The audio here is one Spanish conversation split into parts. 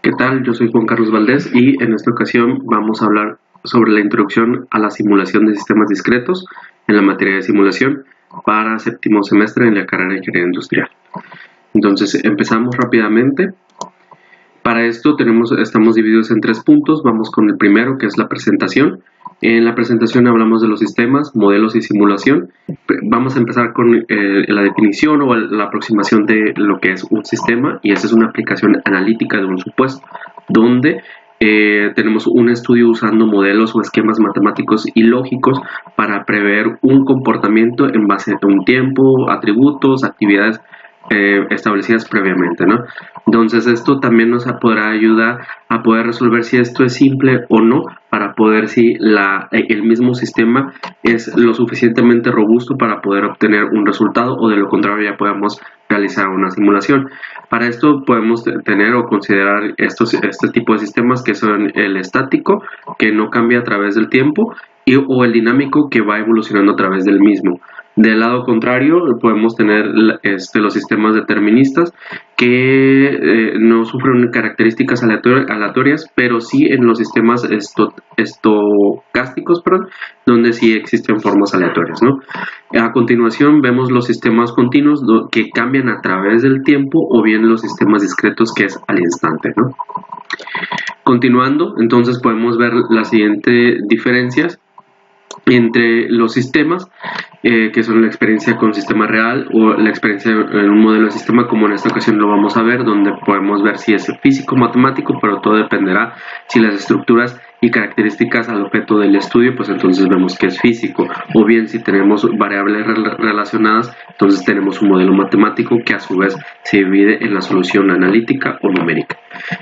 ¿Qué tal? Yo soy Juan Carlos Valdés y en esta ocasión vamos a hablar sobre la introducción a la simulación de sistemas discretos en la materia de simulación para séptimo semestre en la carrera de Ingeniería Industrial. Entonces empezamos rápidamente. Para esto estamos divididos en 3 puntos. Vamos con el primero, que es la presentación. En la presentación hablamos de los sistemas, modelos y simulación. Vamos a empezar con la definición o la aproximación de lo que es un sistema, y esta es una aplicación analítica de un supuesto, donde tenemos un estudio usando modelos o esquemas matemáticos y lógicos para prever un comportamiento en base a un tiempo, atributos, actividades establecidas previamente, ¿no? Entonces esto también nos podrá ayudar a poder resolver si esto es simple o no, para poder si el mismo sistema es lo suficientemente robusto para poder obtener un resultado, o de lo contrario ya podemos realizar una simulación. Para esto podemos tener o considerar este tipo de sistemas, que son el estático, que no cambia a través del tiempo, o el dinámico, que va evolucionando a través del mismo. Del lado contrario podemos tener los sistemas deterministas, que no sufren características aleatorias, pero sí en los sistemas estocásticos, donde sí existen formas aleatorias, ¿no? A continuación vemos los sistemas continuos, que cambian a través del tiempo, o bien los sistemas discretos, que es al instante, ¿no? Continuando, entonces podemos ver las siguientes diferencias entre los sistemas, que son la experiencia con sistema real o la experiencia en un modelo de sistema, como en esta ocasión lo vamos a ver, donde podemos ver si es físico o matemático, pero todo dependerá si las estructuras y características al objeto del estudio, pues entonces vemos que es físico, o bien si tenemos variables relacionadas, entonces tenemos un modelo matemático que a su vez se divide en la solución analítica o numérica.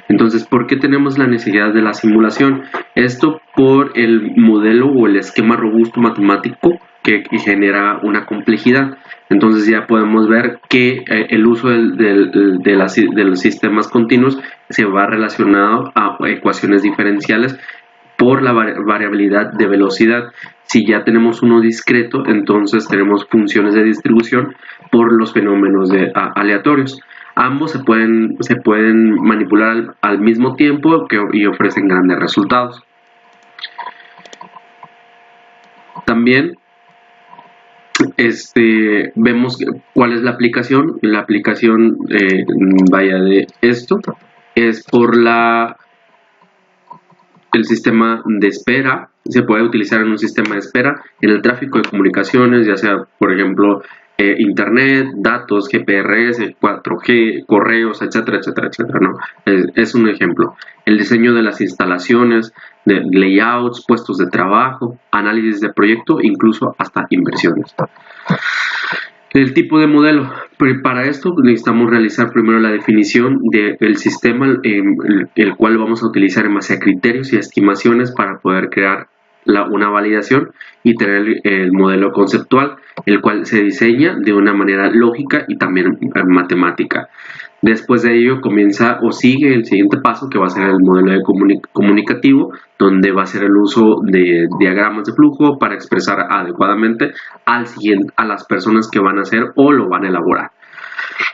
Entonces, ¿por qué tenemos la necesidad de la simulación? Esto por el modelo o el esquema robusto matemático que genera una complejidad. Entonces ya podemos ver que el uso de los sistemas continuos se va relacionado a ecuaciones diferenciales por la variabilidad de velocidad. Si ya tenemos uno discreto, entonces tenemos funciones de distribución por los fenómenos aleatorios. Ambos se pueden manipular al mismo tiempo y ofrecen grandes resultados. También vemos cuál es la aplicación. La aplicación de esto es por el sistema de espera. Se puede utilizar en un sistema de espera en el tráfico de comunicaciones, ya sea por ejemplo internet, datos, GPRS, 4G, correos, etcétera, etcétera, etcétera, ¿no? Es un ejemplo. El diseño de las instalaciones, de layouts, puestos de trabajo, análisis de proyecto, incluso hasta inversiones. El tipo de modelo. Para esto necesitamos realizar primero la definición del sistema, el cual vamos a utilizar en base a criterios y estimaciones para poder crear una validación y tener el modelo conceptual, el cual se diseña de una manera lógica y también matemática. Después de ello comienza o sigue el siguiente paso, que va a ser el modelo de comunicativo, donde va a ser el uso de diagramas de flujo para expresar adecuadamente a las personas que van a hacer o lo van a elaborar.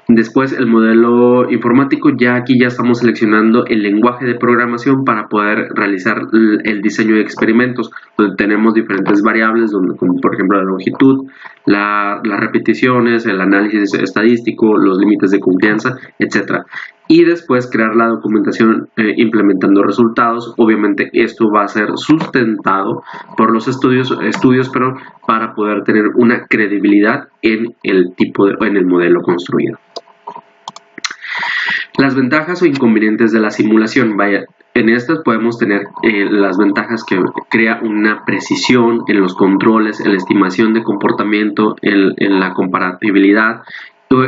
Después el modelo informático, aquí ya estamos seleccionando el lenguaje de programación para poder realizar el diseño de experimentos, donde tenemos diferentes variables, como por ejemplo la longitud, las repeticiones, el análisis estadístico, los límites de confianza, etc. Y después crear la documentación implementando resultados. Obviamente esto va a ser sustentado por los estudios para poder tener una credibilidad en el modelo construido. Las ventajas o inconvenientes de la simulación. En estas podemos tener las ventajas, que crea una precisión en los controles, en la estimación de comportamiento, en la comparatibilidad,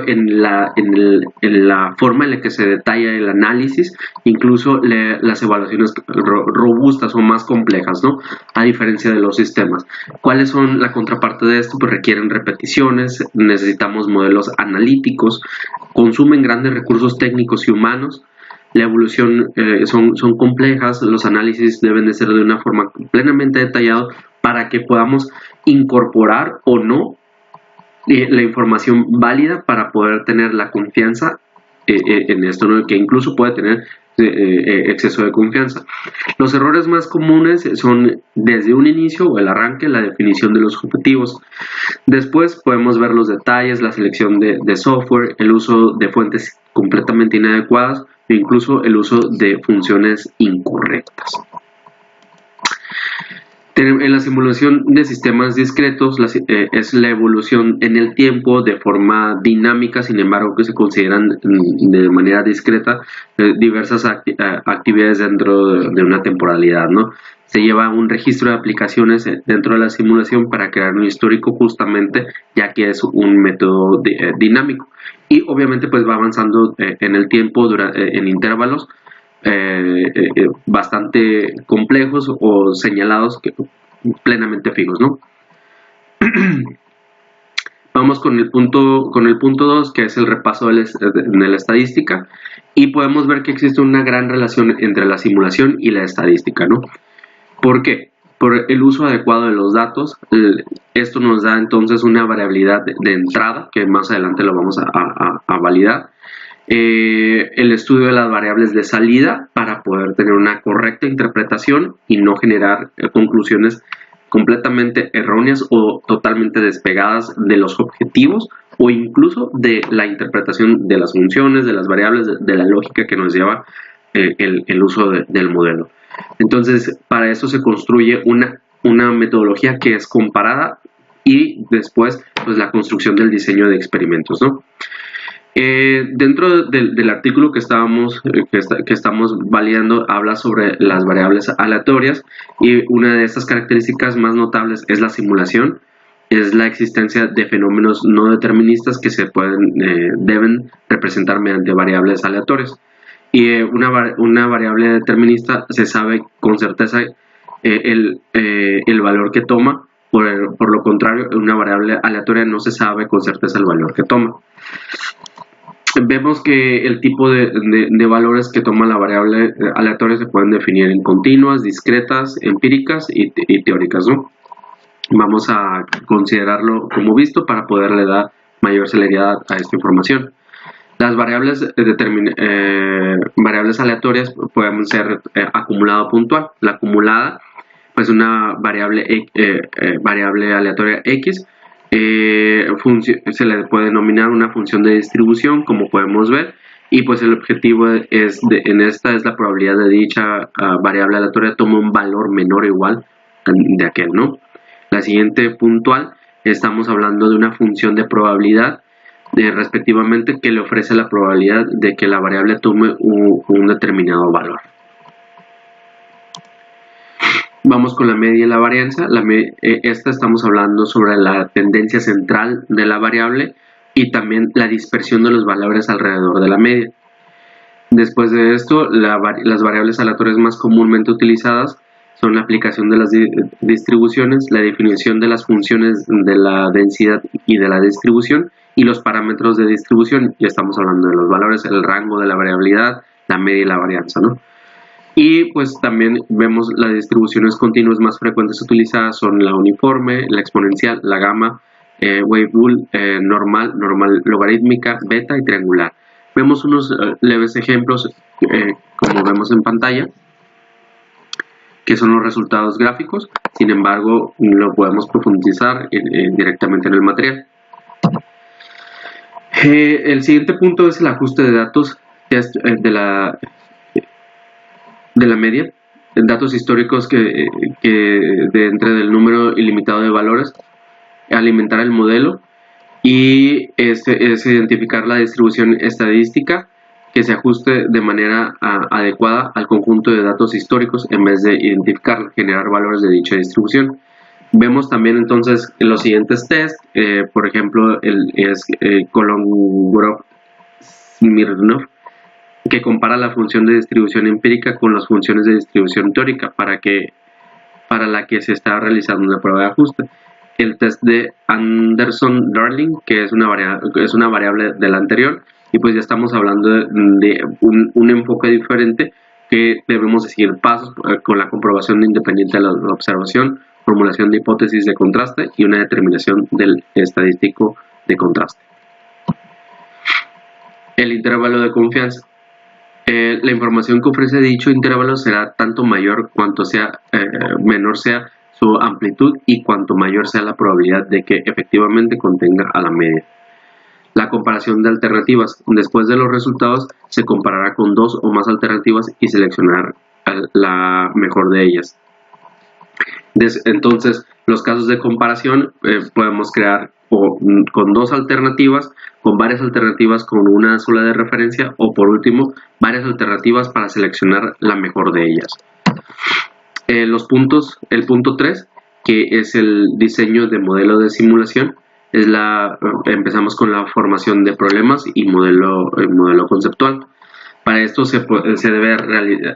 en la forma en la que se detalla el análisis, incluso las evaluaciones robustas o más complejas, ¿no? A diferencia de los sistemas. ¿Cuáles son la contraparte de esto? Pues requieren repeticiones, necesitamos modelos analíticos, consumen grandes recursos técnicos y humanos. La evolución son complejas, los análisis deben de ser de una forma plenamente detallada para que podamos incorporar o no la información válida para poder tener la confianza en esto, ¿no? Que incluso puede tener exceso de confianza. Los errores más comunes son desde un inicio o el arranque, la definición de los objetivos. Después podemos ver los detalles, la selección de software, el uso de fuentes completamente inadecuadas e incluso el uso de funciones incorrectas. En la simulación de sistemas discretos es la evolución en el tiempo de forma dinámica, sin embargo que se consideran de manera discreta diversas actividades dentro de una temporalidad, ¿no? Se lleva un registro de aplicaciones dentro de la simulación para crear un histórico justamente, ya que es un método dinámico y obviamente pues va avanzando en el tiempo en intervalos bastante complejos o señalados plenamente fijos, ¿no? Vamos con el punto 2, que es el repaso de la estadística, y podemos ver que existe una gran relación entre la simulación y la estadística, ¿no? ¿Por qué? Por el uso adecuado de los datos. Esto nos da entonces una variabilidad de entrada, que más adelante lo vamos a validar. El estudio de las variables de salida para poder tener una correcta interpretación y no generar conclusiones completamente erróneas o totalmente despegadas de los objetivos o incluso de la interpretación de las funciones, de las variables, de la lógica que nos lleva el uso del modelo. Entonces, para eso se construye una metodología que es comparada y después pues la construcción del diseño de experimentos, ¿no? Dentro del artículo que estamos validando habla sobre las variables aleatorias y una de estas características más notables es la simulación, es la existencia de fenómenos no deterministas que deben representar mediante variables aleatorias. Y una variable determinista se sabe con certeza el valor que toma, por lo contrario, una variable aleatoria no se sabe con certeza el valor que toma. Vemos que el tipo de valores que toma la variable aleatoria se pueden definir en continuas, discretas, empíricas y teóricas, ¿no? Vamos a considerarlo como visto para poderle dar mayor celeridad a esta información. Las variables aleatorias pueden ser acumulada o puntual. La acumulada, pues una variable aleatoria X, se le puede denominar una función de distribución, como podemos ver, y pues el objetivo en esta es la probabilidad de dicha variable aleatoria tome un valor menor o igual de aquel, ¿no? La siguiente puntual, estamos hablando de una función de probabilidad respectivamente que le ofrece la probabilidad de que la variable tome un determinado valor. Vamos con la media y la varianza. Esta estamos hablando sobre la tendencia central de la variable y también la dispersión de los valores alrededor de la media. Después de esto, las variables aleatorias más comúnmente utilizadas son la aplicación de las distribuciones, la definición de las funciones de la densidad y de la distribución y los parámetros de distribución. Ya estamos hablando de los valores, el rango de la variabilidad, la media y la varianza, ¿no? Y pues también vemos las distribuciones continuas más frecuentes utilizadas son la uniforme, la exponencial, la gamma, wave rule, normal logarítmica, beta y triangular. Vemos unos leves ejemplos como vemos en pantalla, que son los resultados gráficos. Sin embargo, lo podemos profundizar directamente en el material. El siguiente punto es el ajuste de datos de la media, datos históricos que entre del número ilimitado de valores, alimentar el modelo y es identificar la distribución estadística que se ajuste de manera adecuada al conjunto de datos históricos en vez de identificar, generar valores de dicha distribución. Vemos también entonces los siguientes tests, por ejemplo Kolmogorov-Smirnov, que compara la función de distribución empírica con las funciones de distribución teórica para la que se está realizando una prueba de ajuste. El test de Anderson-Darling, que es una variable de la anterior, y pues ya estamos hablando de un enfoque diferente que debemos seguir pasos con la comprobación independiente de la observación, formulación de hipótesis de contraste y una determinación del estadístico de contraste. El intervalo de confianza. La información que ofrece dicho intervalo será tanto mayor cuanto menor sea su amplitud y cuanto mayor sea la probabilidad de que efectivamente contenga a la media. La comparación de alternativas. Después de los resultados, se comparará con dos o más alternativas y seleccionar la mejor de ellas. Entonces, los casos de comparación podemos crear con dos alternativas, con varias alternativas con una sola de referencia o por último, varias alternativas para seleccionar la mejor de ellas. Los puntos, el punto 3, que es el diseño de modelo de simulación, empezamos con la formación de problemas y modelo conceptual. Para esto se debe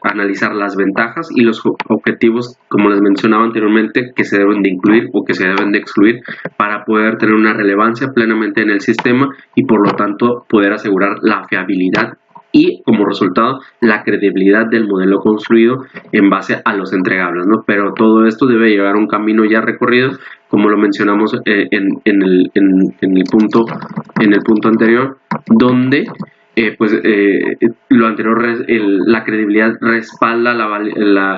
analizar las ventajas y los objetivos, como les mencionaba anteriormente, que se deben de incluir o que se deben de excluir para poder tener una relevancia plenamente en el sistema y por lo tanto poder asegurar la fiabilidad y como resultado la credibilidad del modelo construido en base a los entregables, ¿no? Pero todo esto debe llevar un camino ya recorrido, como lo mencionamos en el punto anterior, donde lo anterior, la credibilidad respalda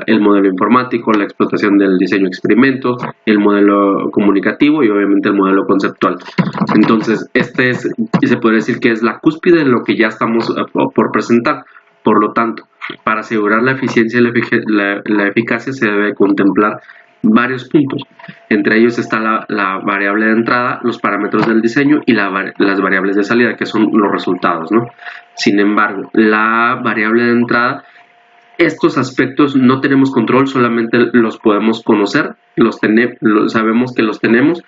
el modelo informático, la explotación del diseño de experimentos, el modelo comunicativo y obviamente el modelo conceptual. Entonces, se puede decir que es la cúspide de lo que ya estamos por presentar. Por lo tanto, para asegurar la eficiencia y la eficacia se debe contemplar varios puntos. Entre ellos está la variable de entrada, los parámetros del diseño y las variables de salida, que son los resultados, ¿no? Sin embargo, la variable de entrada, estos aspectos no tenemos control, solamente los podemos conocer, sabemos que los tenemos,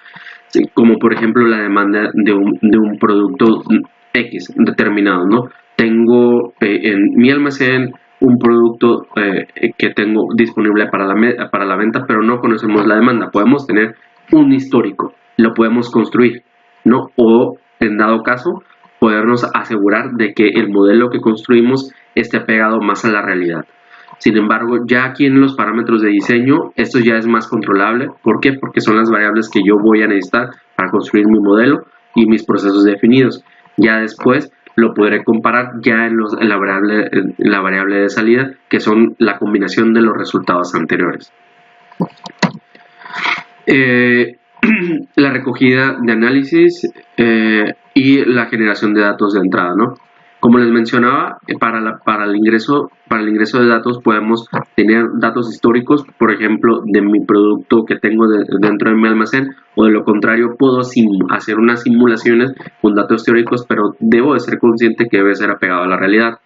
como por ejemplo la demanda de un producto X determinado, ¿no? Tengo en mi almacén un producto que tengo disponible para la venta, pero no conocemos la demanda. Podemos tener un histórico, lo podemos construir, ¿no? O en dado caso, podernos asegurar de que el modelo que construimos esté pegado más a la realidad. Sin embargo, ya aquí en los parámetros de diseño, esto ya es más controlable. ¿Por qué? Porque son las variables que yo voy a necesitar para construir mi modelo y mis procesos definidos. Ya después lo podré comparar ya en la variable de salida, que son la combinación de los resultados anteriores. La recogida de análisis y la generación de datos de entrada, ¿no? Como les mencionaba, para el ingreso de datos podemos tener datos históricos, por ejemplo, de mi producto que tengo dentro de mi almacén, o de lo contrario, puedo hacer unas simulaciones con datos teóricos, pero debo de ser consciente que debe ser apegado a la realidad.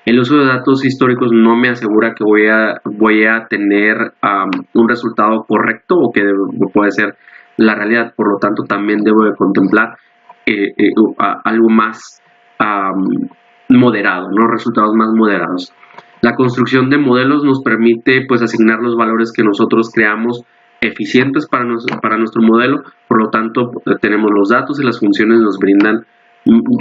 El uso de datos históricos no me asegura que voy a tener un resultado correcto o que puede ser la realidad, por lo tanto también debo de contemplar algo más moderado, ¿no? Resultados más moderados. La construcción de modelos nos permite pues asignar los valores que nosotros creamos eficientes para nuestro modelo, por lo tanto tenemos los datos y las funciones nos brindan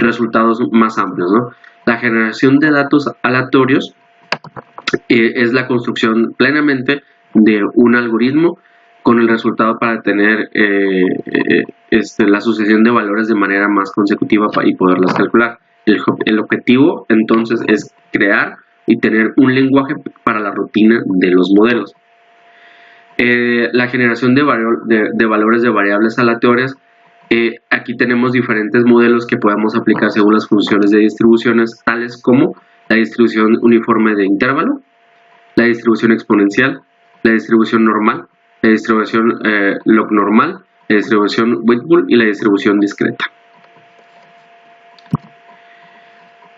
resultados más amplios, ¿no? La generación de datos aleatorios es la construcción plenamente de un algoritmo con el resultado para tener la sucesión de valores de manera más consecutiva y poderlas calcular. El objetivo entonces es crear y tener un lenguaje para la rutina de los modelos. La generación de valores de variables aleatorias. Aquí tenemos diferentes modelos que podemos aplicar según las funciones de distribuciones, tales como la distribución uniforme de intervalo, la distribución exponencial, la distribución normal, la distribución log normal, la distribución Whitbull y la distribución discreta.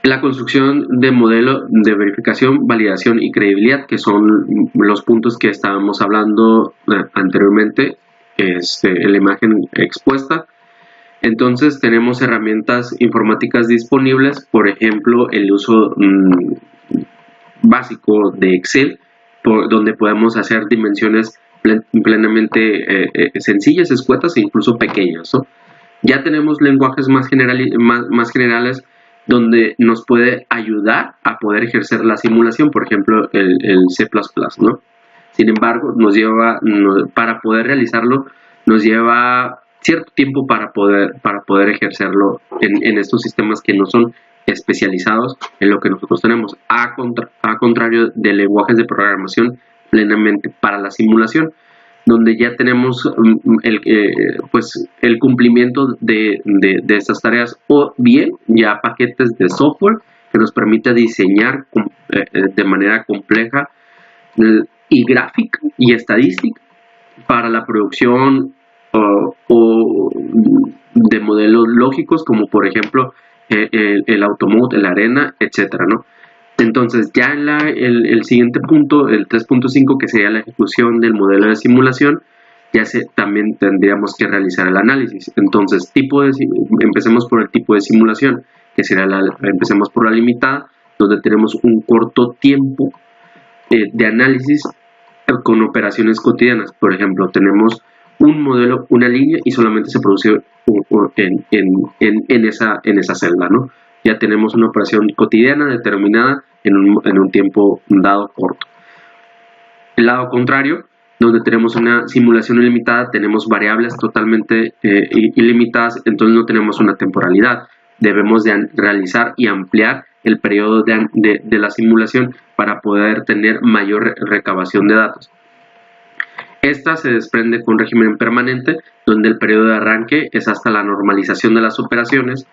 La construcción de modelo de verificación, validación y credibilidad, que son los puntos que estábamos hablando anteriormente en la imagen expuesta. Entonces tenemos herramientas informáticas disponibles, por ejemplo el uso básico de Excel, donde podemos hacer dimensiones plenamente sencillas, escuetas e incluso pequeñas, ¿no? Ya tenemos lenguajes más generales donde nos puede ayudar a poder ejercer la simulación, por ejemplo el C++, ¿no? Sin embargo, para poder realizarlo nos lleva cierto tiempo para poder ejercerlo en estos sistemas que no son especializados en lo que nosotros tenemos, a contrario de lenguajes de programación plenamente para la simulación, donde ya tenemos el cumplimiento de estas tareas, o bien ya paquetes de software que nos permite diseñar de manera compleja y gráfica y estadística para la producción o de modelos lógicos, como por ejemplo el Automode, el Arena, etcétera, ¿no? Entonces ya en el siguiente punto, el 3.5, que sería la ejecución del modelo de simulación, también tendríamos que realizar el análisis. Entonces empecemos por el tipo de simulación, que será empecemos por la limitada, donde tenemos un corto tiempo de análisis con operaciones cotidianas. Por ejemplo, tenemos un modelo, una línea, y solamente se produce en esa celda, ¿no? Ya tenemos una operación cotidiana determinada en un tiempo dado corto. El lado contrario, donde tenemos una simulación ilimitada, tenemos variables totalmente ilimitadas, entonces no tenemos una temporalidad. Debemos de realizar y ampliar el periodo de la simulación para poder tener mayor recabación de datos. Esta se desprende con régimen permanente, donde el periodo de arranque es hasta la normalización de las operaciones.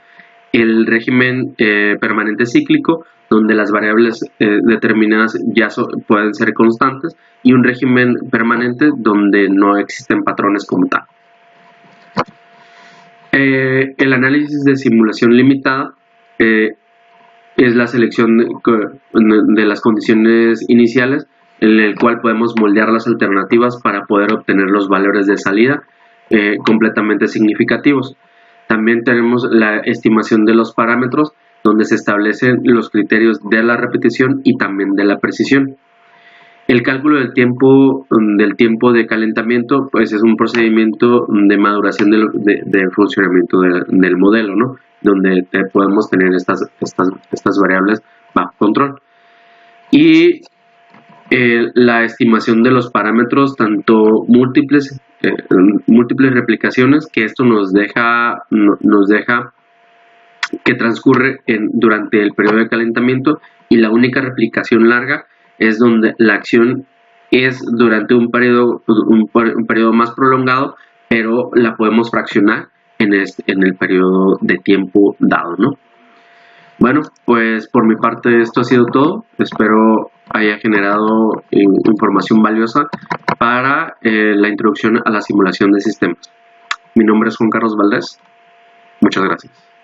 El régimen permanente cíclico, donde las variables determinadas ya pueden ser constantes, y un régimen permanente donde no existen patrones como tal. El análisis de simulación limitada es la selección de las condiciones iniciales, en el cual podemos moldear las alternativas para poder obtener los valores de salida completamente significativos. También tenemos la estimación de los parámetros, donde se establecen los criterios de la repetición y también de la precisión. El cálculo del tiempo de calentamiento, pues es un procedimiento de maduración de funcionamiento del modelo, ¿no? Donde podemos tener estas variables bajo control. Y la estimación de los parámetros, tanto múltiples replicaciones, que esto nos deja que transcurre durante el periodo de calentamiento, y la única replicación larga es donde la acción es durante un periodo más prolongado, pero la podemos fraccionar en el periodo de tiempo dado, ¿no? Bueno, pues por mi parte esto ha sido todo. Espero haya generado información valiosa para la introducción a la simulación de sistemas. Mi nombre es Juan Carlos Valdés. Muchas gracias.